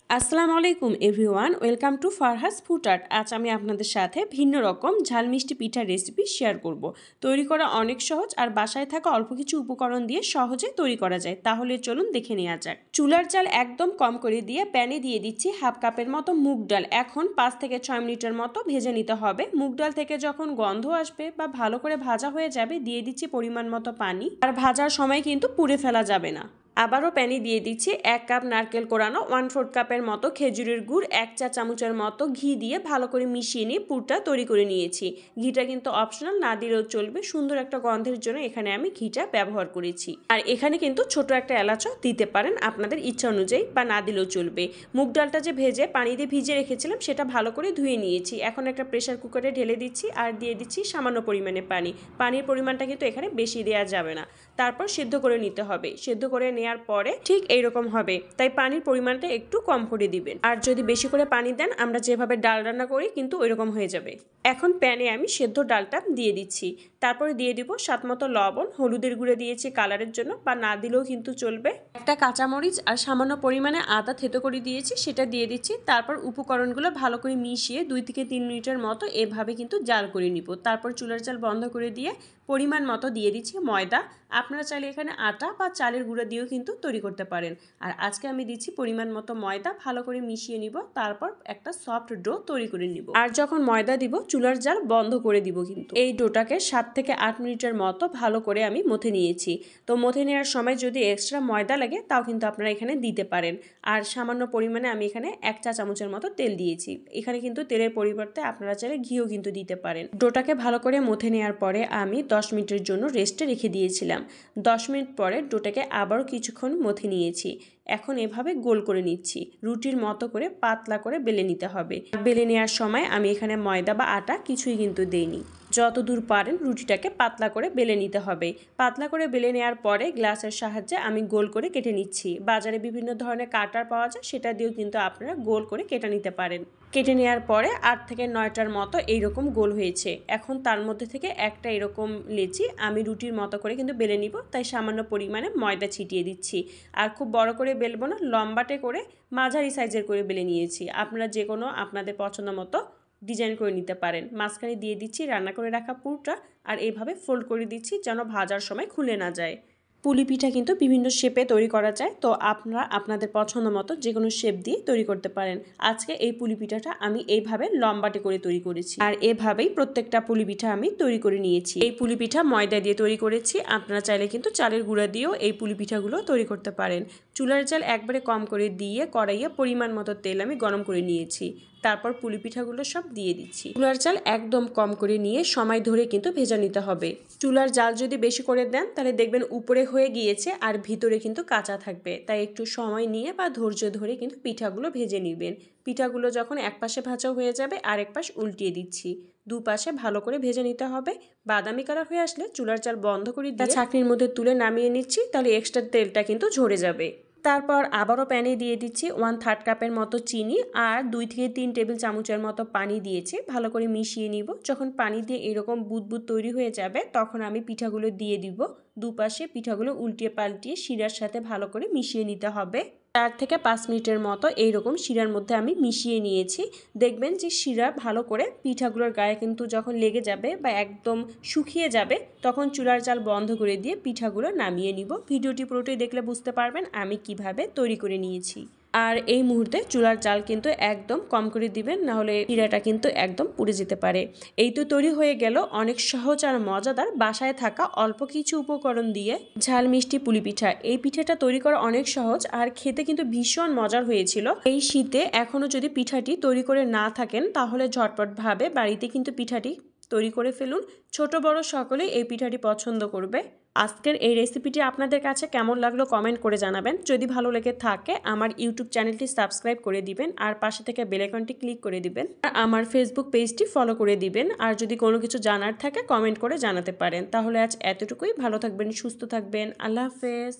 আসসালামু আলাইকুম everyone, welcome to ফারহাস food art. আজ আমি আপনাদের সাথে ভিন্ন রকম ঝাল মিষ্টি পিঠার রেসিপি শেয়ার করব। তৈরি করা অনেক সহজ আর বাসায় থাকা অল্প কিছু উপকরণ দিয়ে সহজে তৈরি করা যায়। তাহলে চলুন দেখে নেওয়া যাক। চুলার জাল একদম কম করে দিয়ে প্যানে দিয়ে দিচ্ছি হাফ কাপের মতো মুগ ডাল। এখন 5 থেকে 6 মিনিটের মতো ভেজে নিতে হবে। মুগ ডাল থেকে যখন গন্ধ আসবে বা ভালো করে ভাজা হয়ে যাবে, দিয়ে দিচ্ছি পরিমাণ মতো পানি। আর ভাজার সময় কিন্তু পুড়ে ফেলা যাবে না। আবারও প্যানে দিয়ে দিচ্ছি 1 কাপ নারকেল কোরানো, 1/4 কাপের মতো খেজুরের গুড়, 1 চা চামচের মতো ঘি দিয়ে ভালো করে মিশিয়ে নিয়ে পুরটা তৈরি করে নিয়েছি। ঘিটা কিন্তু অপশনাল, না দিলেও চলবে। সুন্দর একটা গন্ধের জন্য এখানে আমি ঘিটা ব্যবহার করেছি। আর এখানে কিন্তু ছোট একটা এলাচও দিতে পারেন আপনাদের ইচ্ছা অনুযায়ী, বা না দিলেও চলবে। মুগ ডালটা যে ভেজে পানি দিয়ে ভিজে রেখেছিলাম সেটা ভালো করে ধুয়ে নিয়েছি। এখন একটা প্রেসার কুকারে ঢেলে দিচ্ছি আর দিয়ে দিচ্ছি সামান্য পরিমাণে পানি। পানির পরিমাণটা কিন্তু এখানে বেশি দেওয়া যাবে না। তারপর সেদ্ধ করে নিতে হবে। সেদ্ধ করে নেওয়ার পরে ঠিক এইরকম হবে, তাই পানির পরিমাণটা একটু কম করে দিবেন। আর যদি বেশি করে পানি দেন, আমরা যেভাবে ডাল রান্না করি কিন্তু ওইরকম হয়ে যাবে। এখন প্যানে আমি সেদ্ধ ডালটা দিয়ে দিচ্ছি। তারপরে দিয়ে দিব স্বাদ মতো লবণ, হলুদের গুঁড়ো দিয়েছি কালারের জন্য, বা না দিলেও কিন্তু চলবে। একটা কাঁচামরিচ আর সামান্য পরিমাণে আদা থেতো করে দিয়েছি, সেটা দিয়ে দিচ্ছি। তারপর উপকরণগুলো ভালো করে মিশিয়ে 2 থেকে 3 মিনিটের মতো এভাবে কিন্তু জাল করে নিব। তারপর চুলার জাল বন্ধ করে দিয়ে পরিমাণ মতো দিয়ে দিচ্ছি ময়দা। আপনারা চাইলে এখানে আটা বা চালের গুঁড়ো দিয়েও কিন্তু তৈরি করতে পারেন। আর আজকে আমি দিচ্ছি পরিমাণ মতো ময়দা। ভালো করে মিশিয়ে নিব, তারপর একটা সফট ডো তৈরি করে নিব। আর যখন ময়দা দিব, চুলার জাল বন্ধ করে দিব। কিন্তু এই ডোটাকে 7 থেকে 8 মিনিটের মতো ভালো করে আমি মথে নিয়েছি। তো মথে নেওয়ার সময় যদি এক্সট্রা ময়দা লাগে, তাও কিন্তু আপনারা এখানে দিতে পারেন। আর সামান্য পরিমাণে আমি এখানে 1 চা চামচের মতো তেল দিয়েছি। এখানে কিন্তু তেলের পরিবর্তে আপনারা চাইলে ঘিও কিন্তু দিতে পারেন। ডোটাকে ভালো করে মথে নেওয়ার পরে আমি 10 মিনিটের জন্য রেস্টে রেখে দিয়েছিলাম। 10 মিনিট পরে ডোটাকে আবারও কিছুক্ষণ মথে নিয়েছি। এখন এভাবে গোল করে নিচ্ছি। রুটির মতো করে পাতলা করে বেলে নিতে হবে। বেলে নেওয়ার সময় আমি এখানে ময়দা বা আটা কিছুই কিন্তু দেইনি। যতদূর পারেন রুটিটাকে পাতলা করে বেলে নিতে হবে। পাতলা করে বেলে নেওয়ার পরে গ্লাসের সাহায্যে আমি গোল করে কেটে নিচ্ছি। বাজারে বিভিন্ন ধরনের কাটার পাওয়া যায়, সেটা দিয়েও কিন্তু আপনারা গোল করে কেটে নিতে পারেন। কেটে নেওয়ার পরে 8 থেকে 9টার মতো এইরকম গোল হয়েছে। এখন তার মধ্যে থেকে একটা এরকম লেচি আমি রুটির মতো করে কিন্তু বেলে নিব, তাই সামান্য পরিমাণে ময়দা ছিটিয়ে দিচ্ছি। আর খুব বড় করে বেলবো না, লম্বাটে করে মাঝারি সাইজের করে বেলে নিয়েছি। আপনারা যে কোনো আপনাদের পছন্দ মতো ডিজাইন করে নিতে পারেন। মাঝখানে দিয়ে দিচ্ছি রান্না করে রাখা পুরটা, আর এইভাবে ফোল্ড করে দিচ্ছি যেন ভাজার সময় খুলে না যায়। পুলি পিঠা কিন্তু বিভিন্ন শেপে তৈরি করা যায়, তো আপনারা আপনাদের পছন্দ মতো যে কোনো শেপ দিয়ে তৈরি করতে পারেন। আজকে এই পুলি পিঠাটা আমি এইভাবে লম্বাটে করে তৈরি করেছি, আর এভাবেই প্রত্যেকটা পুলি পিঠা আমি তৈরি করে নিয়েছি। এই পুলি পিঠা ময়দা দিয়ে তৈরি করেছি। আপনারা চাইলে কিন্তু চালের গুঁড়া দিয়েও এই পুলি পিঠাগুলো তৈরি করতে পারেন। চুলার জাল একবারে কম করে দিয়ে কড়াইয়ে পরিমাণ মতো তেল আমি গরম করে নিয়েছি। তারপর পুলি পিঠাগুলো সব দিয়ে দিচ্ছি। চুলার জাল একদম কম করে নিয়ে সময় ধরে কিন্তু ভেজে নিতে হবে। চুলার জাল যদি বেশি করে দেন, তাহলে দেখবেন উপরে হয়ে গিয়েছে আর ভিতরে কিন্তু কাঁচা থাকবে। তাই একটু সময় নিয়ে বা ধৈর্য ধরে কিন্তু পিঠাগুলো ভেজে নেবেন। পিঠাগুলো যখন এক পাশে ভাজা হয়ে যাবে, আরেক পাশ উল্টিয়ে দিচ্ছি। দুপাশে ভালো করে ভেজে নিতে হবে। বাদামি কালার হয়ে আসলে চুলার জাল বন্ধ করে দিয়ে ছাঁকনির মধ্যে তুলে নামিয়ে নিচ্ছি, তাহলে এক্সট্রা তেলটা কিন্তু ঝরে যাবে। তারপর আবারও প্যানে দিয়ে দিচ্ছি 1/3 কাপের মতো চিনি আর 2 থেকে 3 টেবিল চামচের মতো পানি দিয়েছি। ভালো করে মিশিয়ে নিব। যখন পানি দিয়ে এরকম বুদবুদ তৈরি হয়ে যাবে, তখন আমি পিঠাগুলো দিয়ে দিব। দুপাশে পিঠাগুলো উল্টিয়ে পাল্টিয়ে শিরার সাথে ভালো করে মিশিয়ে নিতে হবে। 4 থেকে 5 মিনিটের মতো এইরকম শিরার মধ্যে আমি মিশিয়ে নিয়েছি। দেখবেন যে শিরা ভালো করে পিঠাগুলোর গায়ে কিন্তু যখন লেগে যাবে বা একদম শুকিয়ে যাবে, তখন চুলার জাল বন্ধ করে দিয়ে পিঠাগুলো নামিয়ে নিব। ভিডিওটি পুরোটাই দেখলে বুঝতে পারবেন আমি কিভাবে তৈরি করে নিয়েছি। আর এই মুহূর্তে চুলার জাল কিন্তু একদম কম করে দিবেন, নাহলে পিঠাটা কিন্তু একদম পুড়ে যেতে পারে। এই তো তৈরি হয়ে গেল অনেক সহজ আর মজাদার বাসায় থাকা অল্প কিছু উপকরণ দিয়ে ঝাল মিষ্টি পুলি পিঠা। এই পিঠাটা তৈরি করা অনেক সহজ আর খেতে কিন্তু ভীষণ মজার হয়েছিল। এই শীতে এখনো যদি পিঠাটি তৈরি করে না থাকেন, তাহলে ঝটপট ভাবে বাড়িতে কিন্তু পিঠাটি তৈরি করে ফেলুন। ছোট বড় সকলেই এই পিঠাটি পছন্দ করবে। আজকের এই রেসিপিটি আপনাদের কাছে কেমন লাগলো কমেন্ট করে জানাবেন। যদি ভালো লেগে থাকে আমার ইউটিউব চ্যানেলটি সাবস্ক্রাইব করে দিবেন, আর পাশে থেকে বেল আইকনটি ক্লিক করে দিবেন। আর আমার ফেসবুক পেজটি ফলো করে দিবেন। আর যদি কোনো কিছু জানার থাকে কমেন্ট করে জানাতে পারেন। তাহলে আজ এতটুকুই। ভালো থাকবেন, সুস্থ থাকবেন। আল্লাহ হাফেজ।